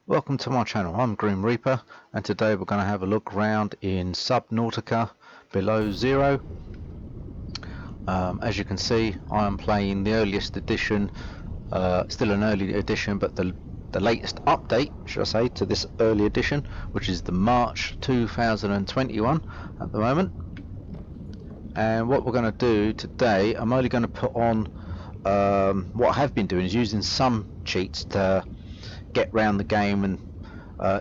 Welcome to my channel. I'm Green Reaper, and today we're going to have a look around in Subnautica Below Zero. As you can see, I am playing the earliest edition, still an early edition, but the latest update, should I say, to this early edition, which is the March 2021 at the moment. And what we're going to do today, I'm only going to put on what I have been doing is using some cheats to get round the game and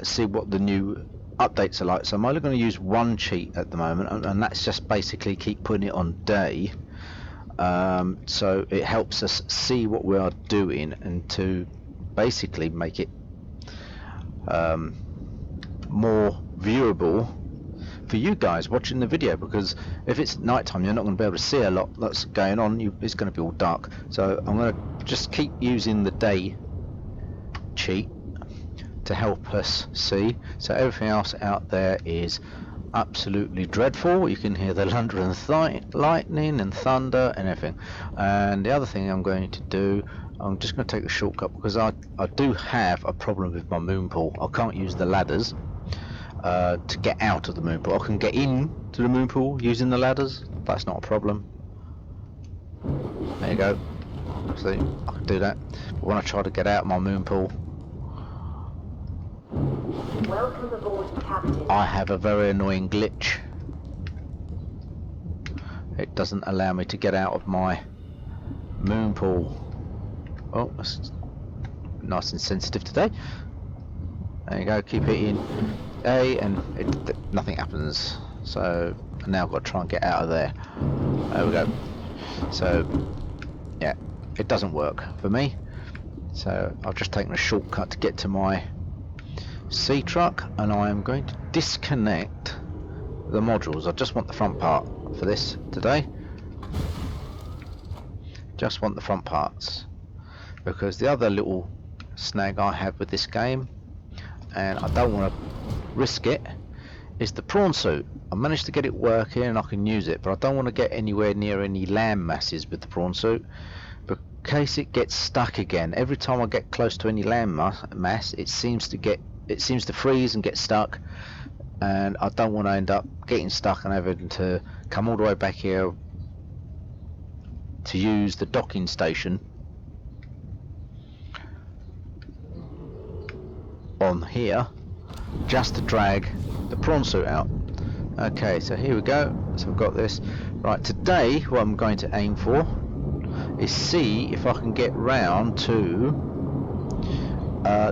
see what the new updates are like. So I'm only going to use one cheat at the moment, and that's just basically keep putting it on day, so it helps us see what we are doing and to basically make it more viewable for you guys watching the video, because if it's night time you're not going to be able to see a lot that's going on. It's going to be all dark, so I'm going to just keep using the day cheat to help us see. So everything else out there is absolutely dreadful. You can hear the thunder and lightning and thunder and everything. And the other thing I'm going to do, I'm just going to take a shortcut because I do have a problem with my moon pool. I can't use the ladders to get out of the moon pool. I can get in to the moon pool using the ladders. That's not a problem. There you go. See, I can do that. But when I try to get out of my moon pool, Welcome aboard, Captain. I have a very annoying glitch. It doesn't allow me to get out of my moon pool. Oh, that's nice and sensitive today. There you go, keep hitting A and nothing happens. So now I've got to try and get out of there. There we go. So yeah, it doesn't work for me. So I've just taken a shortcut to get to my sea truck, and I am going to disconnect the modules. I just want the front part for this today. Just want the front parts, because the other little snag I have with this game, and I don't want to risk it, is the prawn suit. I managed to get it working and I can use it, but I don't want to get anywhere near any land masses with the prawn suit, in case it gets stuck again. Every time I get close to any land mass, it seems to freeze and get stuck, and I don't want to end up getting stuck and having to come all the way back here to use the docking station on here just to drag the prawn suit out. Okay, so here we go. So I've got this. Right, today what I'm going to aim for is see if I can get round to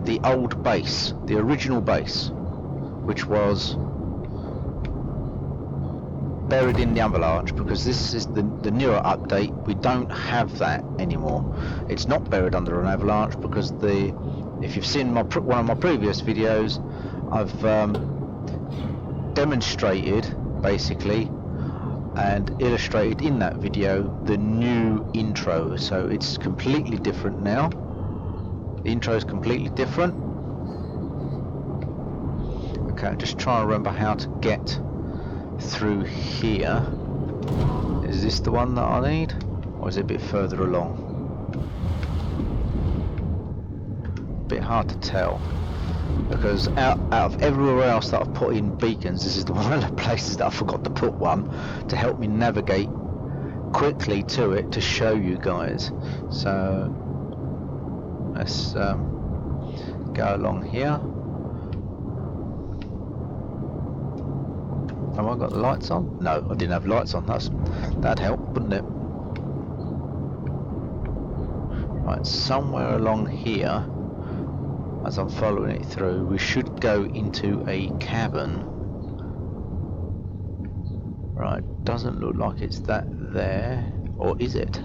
the old base, the original base, which was buried in the avalanche, because this is the newer update. We don't have that anymore. It's not buried under an avalanche because if you've seen one of my previous videos, I've demonstrated basically and illustrated in that video the new intro. So it's completely different now. The intro is completely different. Okay, I'm just trying to remember how to get through here. Is this the one that I need, or is it a bit further along? A bit hard to tell, because out of everywhere else that I've put in beacons, this is one of the places that I forgot to put one to help me navigate quickly to it to show you guys. So let's go along here. Have I got the lights on? No, I didn't have lights on. That'd help, wouldn't it? Right, somewhere along here, as I'm following it through, we should go into a cavern. Right, doesn't look like it's that there, or is it?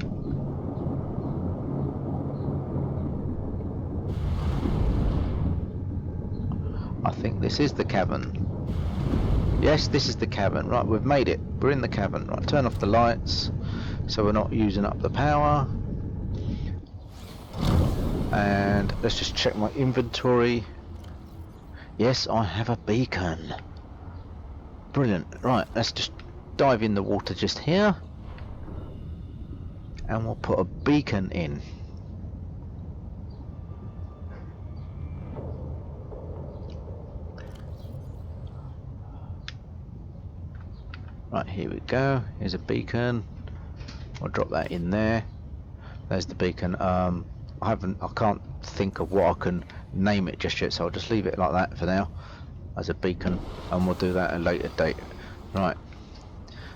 I think this is the cavern. Yes, this is the cavern. Right, we've made it. We're in the cavern. Right, turn off the lights so we're not using up the power. And let's just check my inventory. Yes, I have a beacon. Brilliant. Right, let's just dive in the water just here, and we'll put a beacon in. Right, here we go. Here's a beacon. I'll drop that in there. There's the beacon. I can't think of what I can name it just yet, so I'll just leave it like that for now as a beacon, and we'll do that at a later date. Right,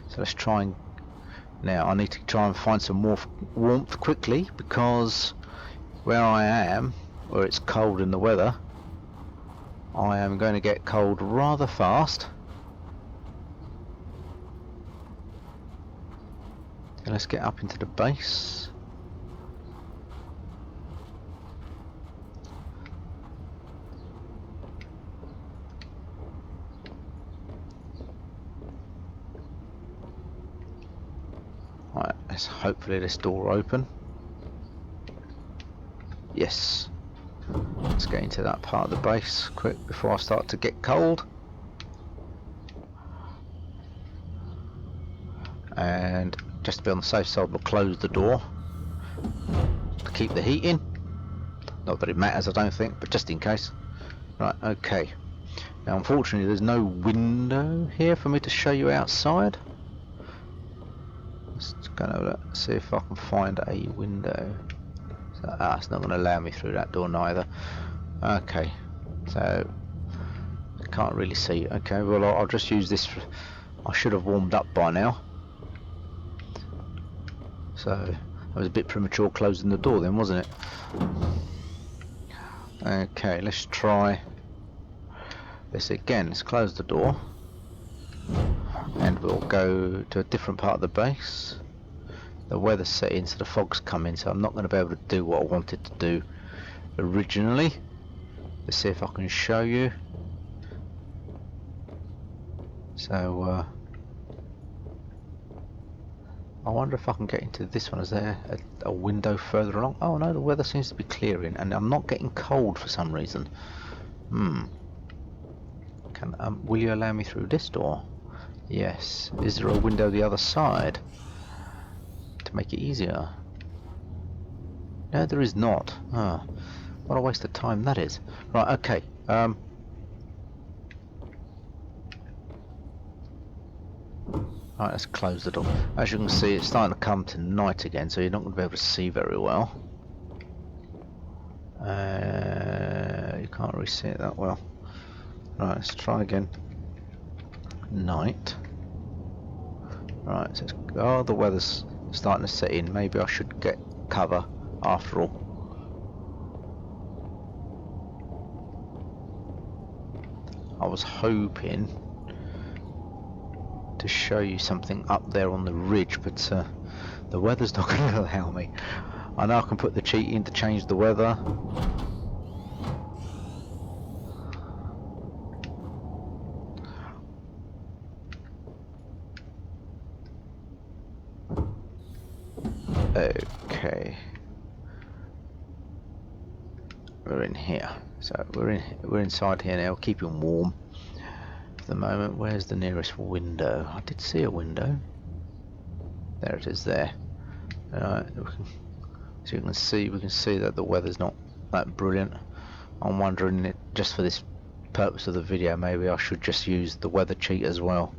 so let's try and now I need to try and find some more warmth quickly, because where I am, where it's cold in the weather, I am going to get cold rather fast. And let's get up into the base. Right, let's hopefully this door open. Yes. Let's get into that part of the base quick before I start to get cold. And just to be on the safe side, we'll close the door to keep the heat in. Not that it matters, I don't think, but just in case. Right, okay. Now unfortunately there's no window here for me to show you outside. Let's go and have a look, see if I can find a window. So, it's not going to allow me through that door neither. Okay, so I can't really see. Okay, well I'll just use this. I should have warmed up by now. So I was a bit premature closing the door then, wasn't it? Okay, let's try this again. Let's close the door. And we'll go to a different part of the base. The weather's set in, so the fog's coming, so I'm not going to be able to do what I wanted to do originally. Let's see if I can show you. So I wonder if I can get into this one. Is there a window further along? Oh no, the weather seems to be clearing, and I'm not getting cold for some reason. Will you allow me through this door? Yes. Is there a window the other side to make it easier? No, there is not. Ah, what a waste of time that is. Right, okay. Right, let's close the door. As you can see, it's starting to come to night again, so you're not going to be able to see very well. You can't really see it that well. Right, let's try again. Night. Right, so oh, the weather's starting to set in. Maybe I should get cover after all. I was hoping to show you something up there on the ridge, but the weather's not going to allow me. I know I can put the cheat in to change the weather. Okay, we're in here, so we're inside here now, keeping warm for the moment. Where's the nearest window? I did see a window. There it is there. So you can see, we can see that the weather's not that brilliant. I'm wondering, just for this purpose of the video, maybe I should just use the weather cheat as well.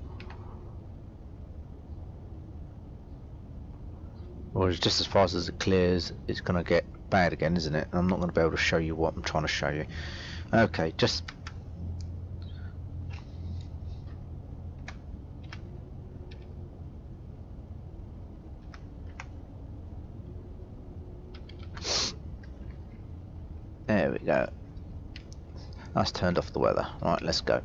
Or it's just as fast as it clears, it's going to get bad again, isn't it? I'm not going to be able to show you what I'm trying to show you. Okay, just... There we go. That's turned off the weather. Right, let's go.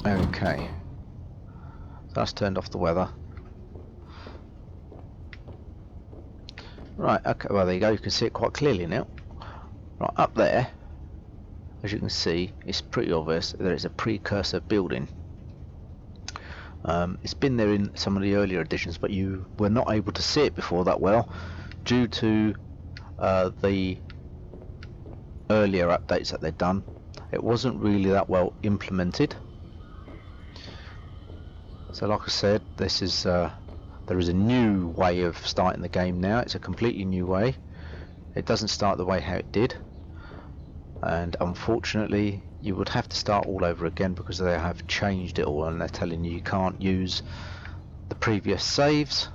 Okay, so that's turned off the weather. Right, okay, well there you go, you can see it quite clearly now. Right, up there, as you can see, it's pretty obvious that it's a precursor building. It's been there in some of the earlier editions, but you were not able to see it before that well, due to the earlier updates that they'd done. It wasn't really that well implemented. So like I said, this is there is a new way of starting the game now. It's a completely new way. It doesn't start the way how it did, and unfortunately you would have to start all over again because they have changed it all and they're telling you can't use the previous saves.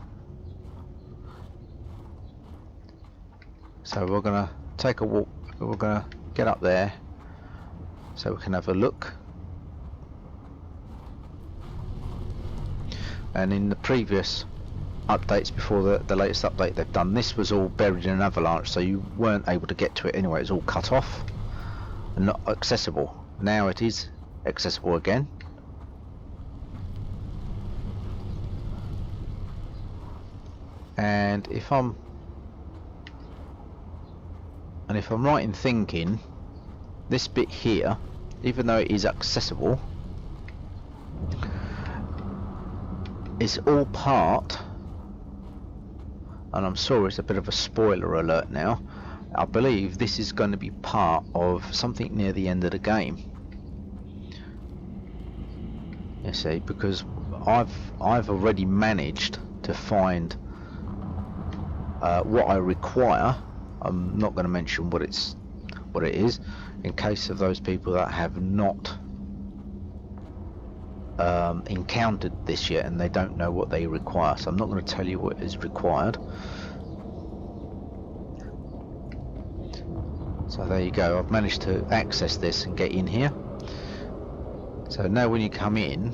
So we're gonna take a walk, we're gonna get up there so we can have a look. And in the previous updates, before the latest update they've done, this was all buried in an avalanche, so you weren't able to get to it anyway. It's all cut off and not accessible. Now it is accessible again. And if I'm right in thinking, this bit here, even though it is accessible, it's all part, and I'm sorry it's a bit of a spoiler alert now, I believe this is going to be part of something near the end of the game. You see, because I've already managed to find what I require. I'm not going to mention what it is, in case of those people that have not encountered this yet and they don't know what they require. So I'm not going to tell you what is required. So there you go, I've managed to access this and get in here. So now when you come in,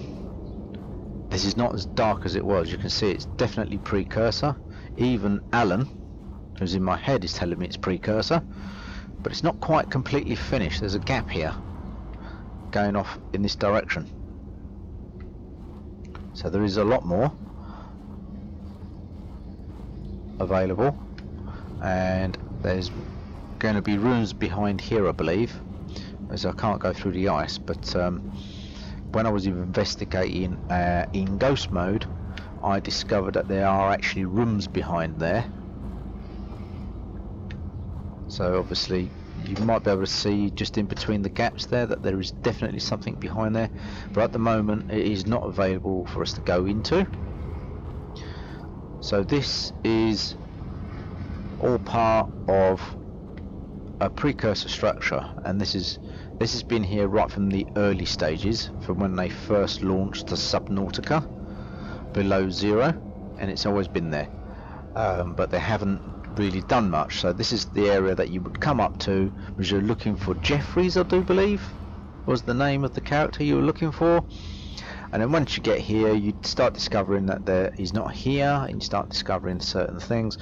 this is not as dark as it was. You can see it's definitely precursor. Even Alan, who's in my head, is telling me it's precursor, but it's not quite completely finished. There's a gap here going off in this direction. So there is a lot more available, and there's going to be rooms behind here, I believe, as I can't go through the ice. But when I was investigating in ghost mode, I discovered that there are actually rooms behind there. So obviously you might be able to see just in between the gaps there that there is definitely something behind there, but at the moment it is not available for us to go into. So this is all part of a precursor structure, and this has been here right from the early stages, from when they first launched the Subnatica below zero, and it's always been there, but they haven't really done much. So this is the area that you would come up to because you're looking for Jeffries, I do believe was the name of the character you were looking for. And then once you get here, you start discovering that he's not here, and you start discovering certain things,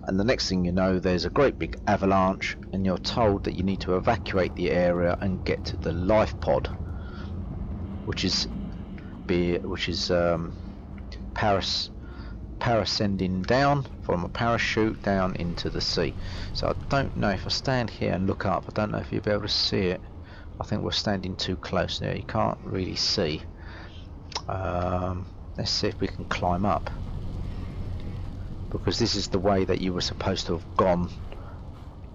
and the next thing you know, there's a great big avalanche and you're told that you need to evacuate the area and get to the life pod, which is parascending down from a parachute down into the sea. So I don't know, if I stand here and look up, I don't know if you'll be able to see it. I think we're standing too close there, you can't really see. Let's see if we can climb up, because this is the way that you were supposed to have gone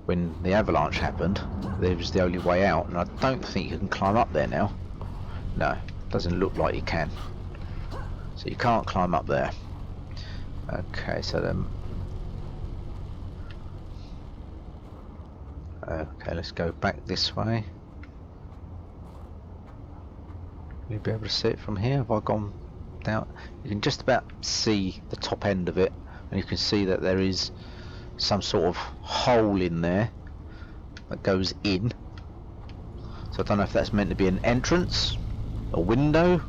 when the avalanche happened. There was the only way out, and I don't think you can climb up there now. No, doesn't look like you can. So you can't climb up there. Okay, so then okay, let's go back this way. Will you be able to see it from here? Have I gone down? You can just about see the top end of it, and you can see that there is some sort of hole in there that goes in. So I don't know if that's meant to be an entrance, a window,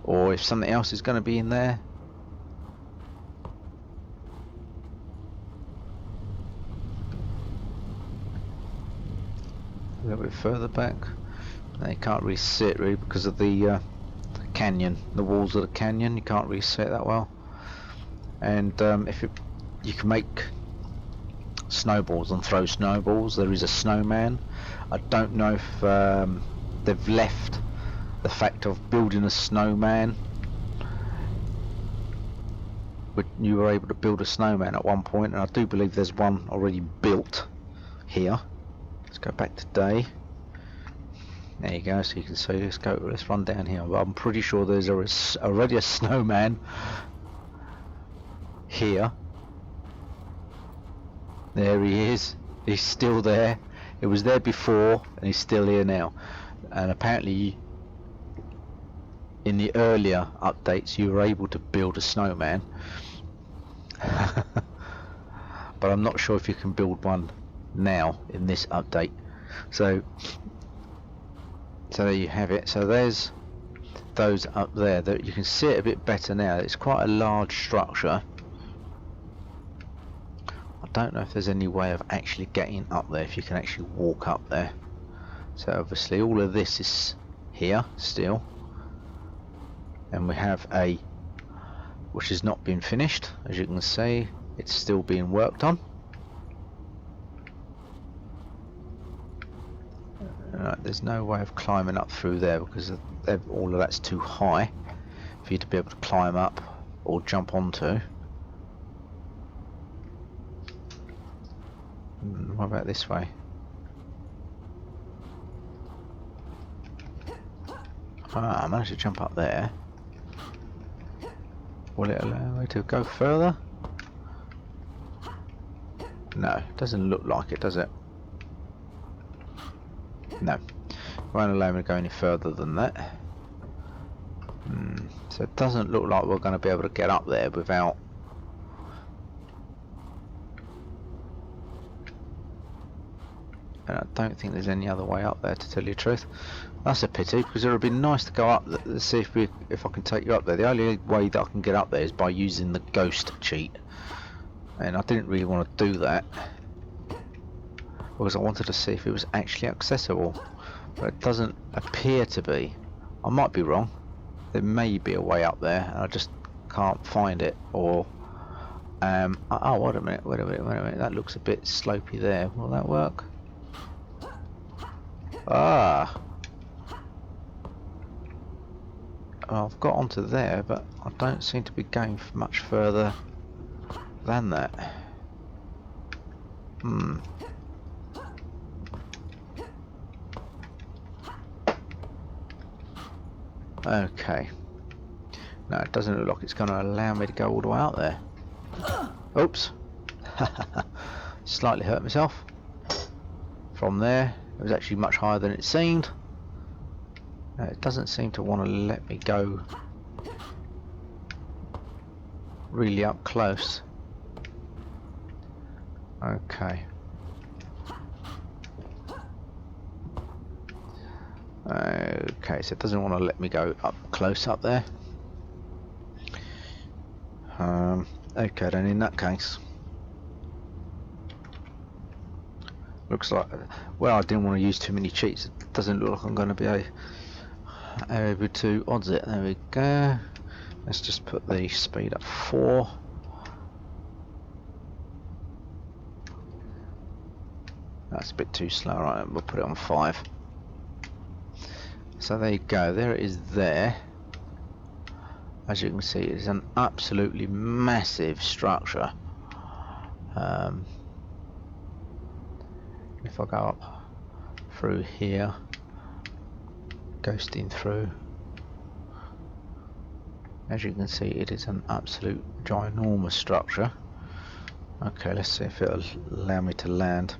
or if something else is going to be in there. A little bit further back. Now you can't really see it really because of the canyon, the walls of the canyon. You can't really see it that well. And if you can make snowballs and throw snowballs. There is a snowman. I don't know if they've left the fact of building a snowman, but you were able to build a snowman at one point, and I do believe there's one already built here. Let's go back to day. There you go, so you can see. Let's run down here. I'm pretty sure there's already a snowman here. There he is. He's still there. It was there before, and he's still here now. And apparently, in the earlier updates, you were able to build a snowman. But I'm not sure if you can build one now in this update. So there you have it. So there's those up there. That you can see it a bit better now. It's quite a large structure. I don't know if there's any way of actually getting up there, if you can actually walk up there. So obviously all of this is here still, and we have a which has not been finished. As you can see, it's still being worked on. Right, there's no way of climbing up through there because all of that's too high for you to be able to climb up or jump onto. What about this way? Ah, I managed to jump up there. Will it allow me to go further? No, it doesn't look like it, does it? No, it won't allow me to go any further than that. So it doesn't look like we're going to be able to get up there without... And I don't think there's any other way up there, to tell you the truth. That's a pity, because it would have been nice to go up there, let's see if I can take you up there. The only way that I can get up there is by using the ghost cheat, and I didn't really want to do that because I wanted to see if it was actually accessible, but it doesn't appear to be. I might be wrong. There may be a way up there and I just can't find it, or oh, wait a minute, that looks a bit slopey there. Will that work? Ah, I've got onto there, but I don't seem to be going much further than that. Okay. No, it doesn't look like it's going to allow me to go all the way out there. Oops. Slightly hurt myself. From there, it was actually much higher than it seemed. It doesn't seem to want to let me go really up close. Okay. Okay, so it doesn't want to let me go up close up there. Okay, then in that case, looks like, well, I didn't want to use too many cheats. It doesn't look like I'm going to be able to odds it. There we go. Let's just put the speed up 4. That's a bit too slow. Right, we'll put it on 5. So there you go. There it is there. As you can see, it's an absolutely massive structure. If I go up through here, ghosting through, as you can see, it is an absolute ginormous structure. Okay, let's see if it'll allow me to land.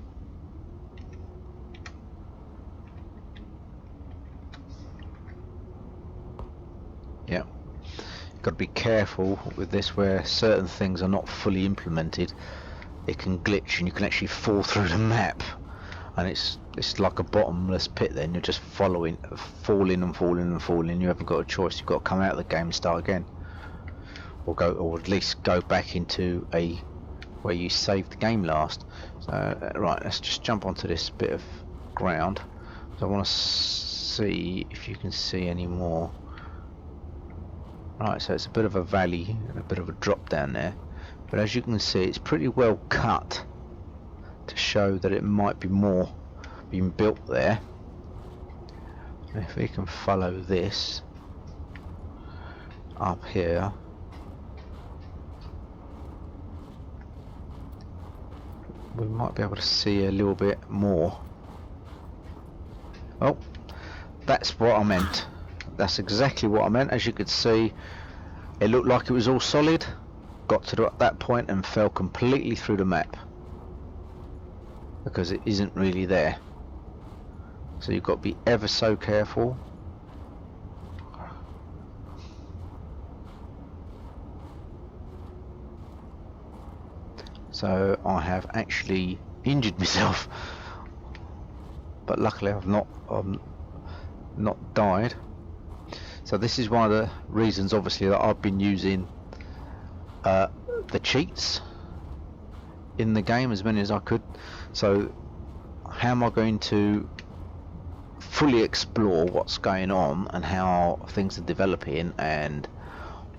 Yeah, got to be careful with this where certain things are not fully implemented. It can glitch and you can actually fall through the map, and it's like a bottomless pit. Then you're just falling and falling. You haven't got a choice. You've got to come out of the game and start again, or at least go back into where you saved the game last. So right, let's just jump onto this bit of ground. So I want to see if you can see any more. Right, so it's a bit of a valley and a bit of a drop down there, but as you can see, it's pretty well cut to show that it might be more being built there. If we can follow this up here, we might be able to see a little bit more. Oh, that's what I meant. That's exactly what I meant. As you could see, it looked like it was all solid, got to that point and fell completely through the map. because it isn't really there. So you've got to be ever so careful. So I have actually injured myself, but luckily I've not died. So this is one of the reasons, obviously, that I've been using the cheats in the game, as many as I could. So how am I going to fully explore what's going on and how things are developing and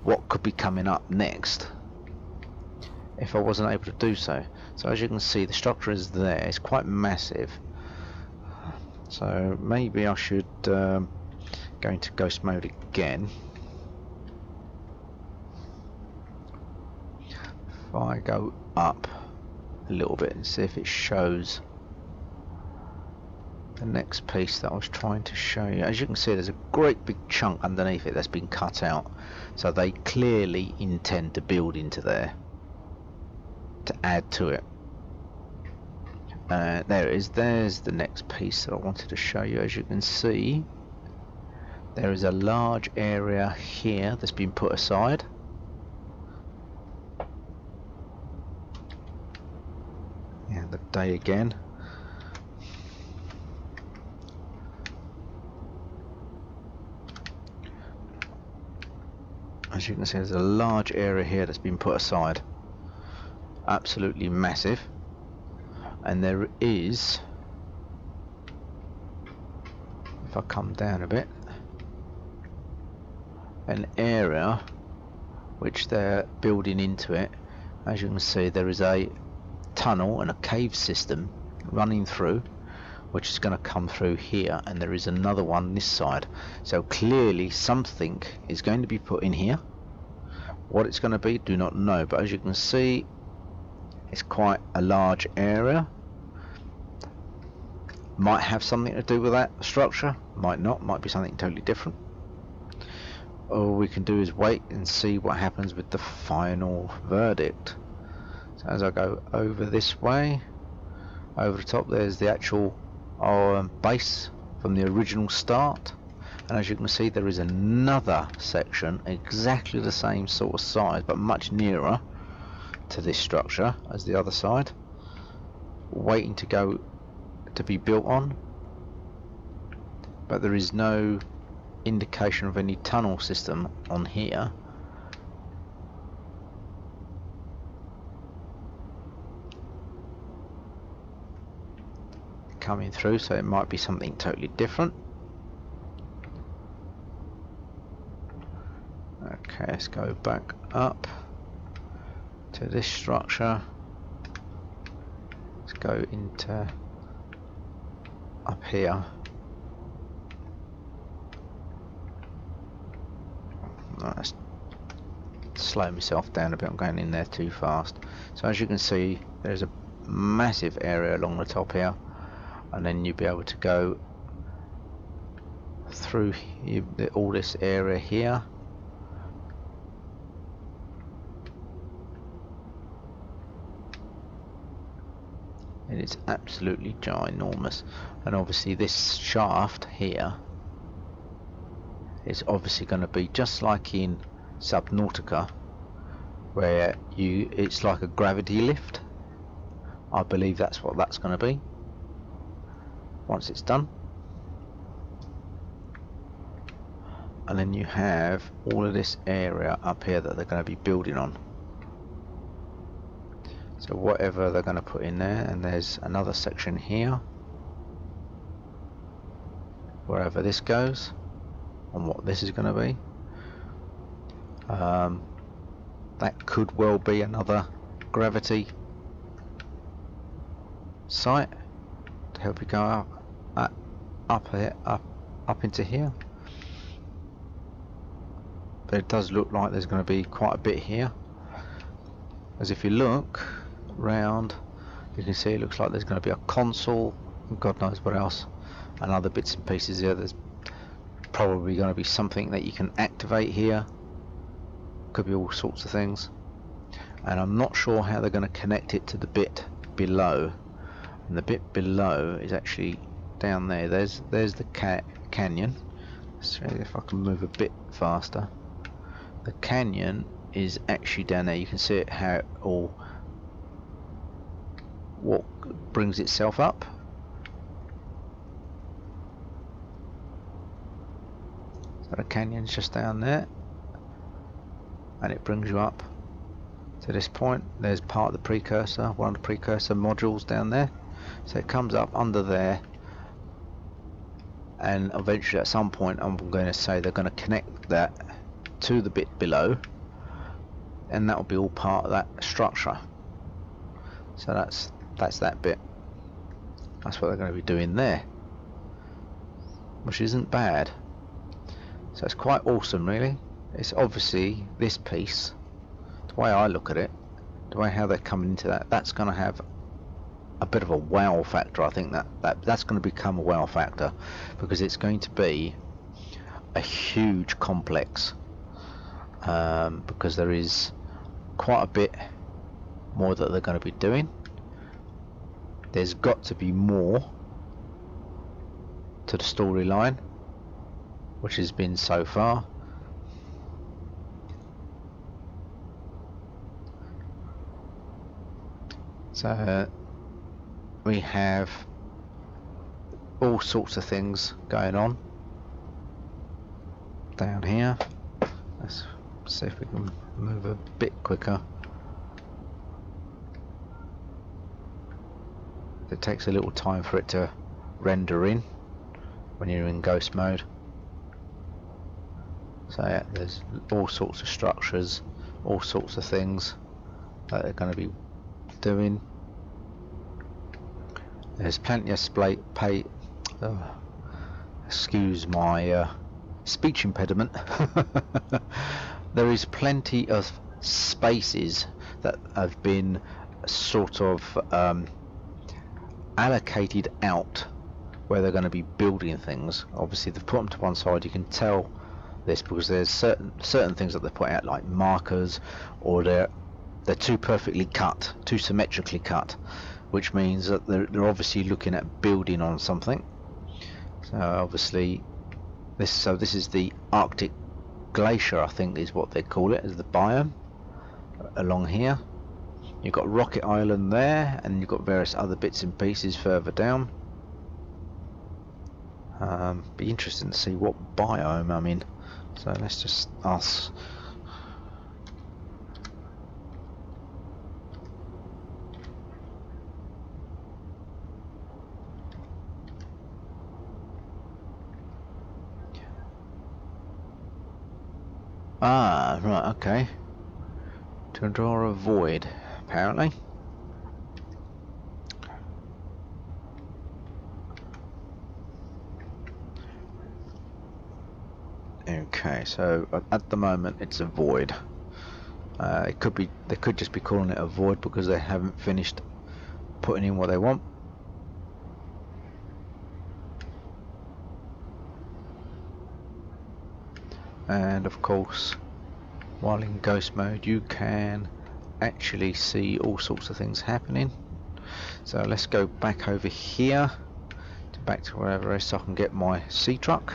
what could be coming up next if I wasn't able to do so? So as you can see, the structure is there. It's quite massive. So maybe I should go into ghost mode again. If I go up a little bit and see if it shows the next piece that I was trying to show you. As you can see, there's a great big chunk underneath it that's been cut out, so they clearly intend to build into there to add to it. There it is. There's the next piece that I wanted to show you. As you can see, there is a large area here that's been put aside. Yeah, the day again. As you can see, there's a large area here that's been put aside. Absolutely massive. And there is, if I come down a bit, an area which they're building into it. As you can see, there is a tunnel and a cave system running through, which is going to come through here, and there is another one this side. So clearly something is going to be put in here. What it's going to be, do not know, but as you can see, it's quite a large area. Might have something to do with that structure, might not, might be something totally different. All we can do is wait and see what happens with the final verdict. So as I go over this way, over the top, there's the actual base from the original start, and as you can see, there is another section exactly the same sort of size but much nearer to this structure as the other side, waiting to be built on, but there is no indication of any tunnel system on here. Coming through, so it might be something totally different. Okay, let's go back up to this structure. Let's go into up here. Let's slow myself down a bit, I'm going in there too fast. So as you can see, there's a massive area along the top here, and then you'll be able to go through all this area here. It is absolutely ginormous, and obviously this shaft here is obviously going to be just like in Subnautica, where it's like a gravity lift. I believe that's what that's going to be once it's done. And then you have all of this area up here that they're going to be building on. So whatever they're going to put in there, and there's another section here wherever this goes, on what this is going to be. That could well be another gravity site to help you go up into here. But it does look like there's going to be quite a bit here, as if you look round, you can see it looks like there's going to be a console and God knows what else, and other bits and pieces here. There's probably going to be something that you can activate here, could be all sorts of things, and I'm not sure how they're going to connect it to the bit below. and the bit below is actually down there. There's the canyon. Let's see if I can move a bit faster. The canyon is actually down there. You can see it, how it all brings itself up. So the canyon's just down there, and it brings you up to this point. There's part of the precursor, one of the precursor modules down there. So it comes up under there, and eventually at some point I'm going to say they're going to connect that to the bit below, and that will be all part of that structure. So that's that bit. That's what they're going to be doing there, which isn't bad. So it's quite awesome, really. It's obviously this piece, the way I look at it, the way how they're coming into that, that's going to have a bit of a wow factor. I think that's going to become a wow factor, because it's going to be a huge complex, because there is quite a bit more that they're going to be doing. There's got to be more to the storyline, which has been so far. So we have all sorts of things going on down here. Let's see if we can move a bit quicker. It takes a little time for it to render in when you're in ghost mode. So yeah, there's all sorts of structures, all sorts of things that they're going to be doing. There's plenty of excuse my speech impediment. There is plenty of spaces that have been sort of allocated out where they're going to be building things. Obviously they've put them to one side. You can tell this because there's certain things that they put out, like markers, or they're too perfectly cut, too symmetrically cut, which means that they're obviously looking at building on something. So obviously this is the Arctic glacier, I think is what they call it, as the biome along here. You've got Rocket Island there, and you've got various other bits and pieces further down. Be interesting to see what biome I'm in. So let's just ask. Ah, right, okay. To draw a void, apparently. Okay, so at the moment it's a void. They could just be calling it a void because they haven't finished putting in what they want. And of course, while in ghost mode you can actually see all sorts of things happening. So let's go back over here back to wherever else I can get my sea truck.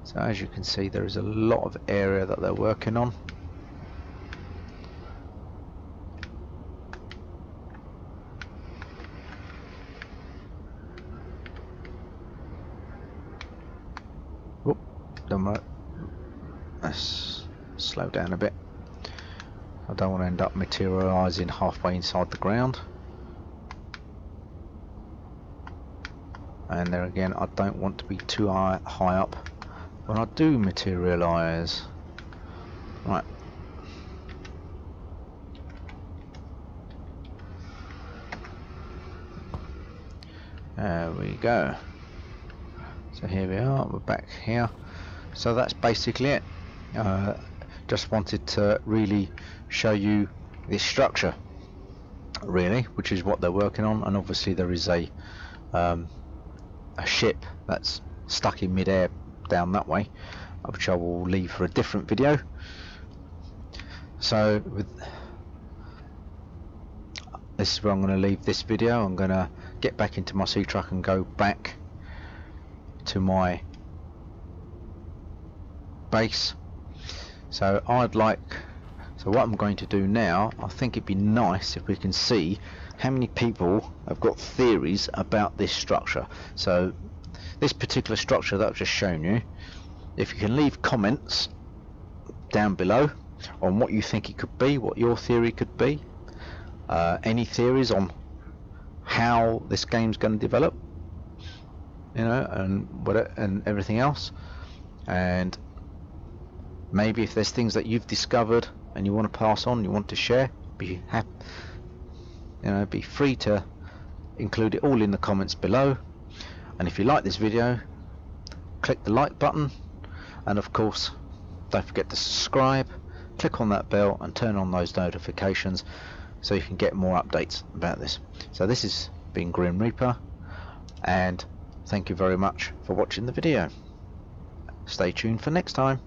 So as you can see, there is a lot of area that they're working on. Whoop, don't worry. Let's slow down a bit. I don't want to end up materialising halfway inside the ground. And there again, I don't want to be too high up when I do materialise. Right. There we go. So here we are, we're back here. So that's basically it. Just wanted to really show you this structure, really, which is what they're working on. And obviously there is a ship that's stuck in mid-air down that way, which I will leave for a different video. So this is where I'm going to leave this video. I'm going to get back into my sea truck and go back to my base. So what I'm going to do now, I think it'd be nice if we can see how many people have got theories about this structure. So this particular structure that I've just shown you, if you can leave comments down below on what you think it could be, what your theory could be, any theories on how this game's going to develop, you know, and everything else, and maybe if there's things that you've discovered and you want to pass on, you want to share, be free to include it all in the comments below. And if you like this video, click the like button, and of course don't forget to subscribe, click on that bell and turn on those notifications so you can get more updates about this. So this has been Grim Reaper, and thank you very much for watching the video. Stay tuned for next time.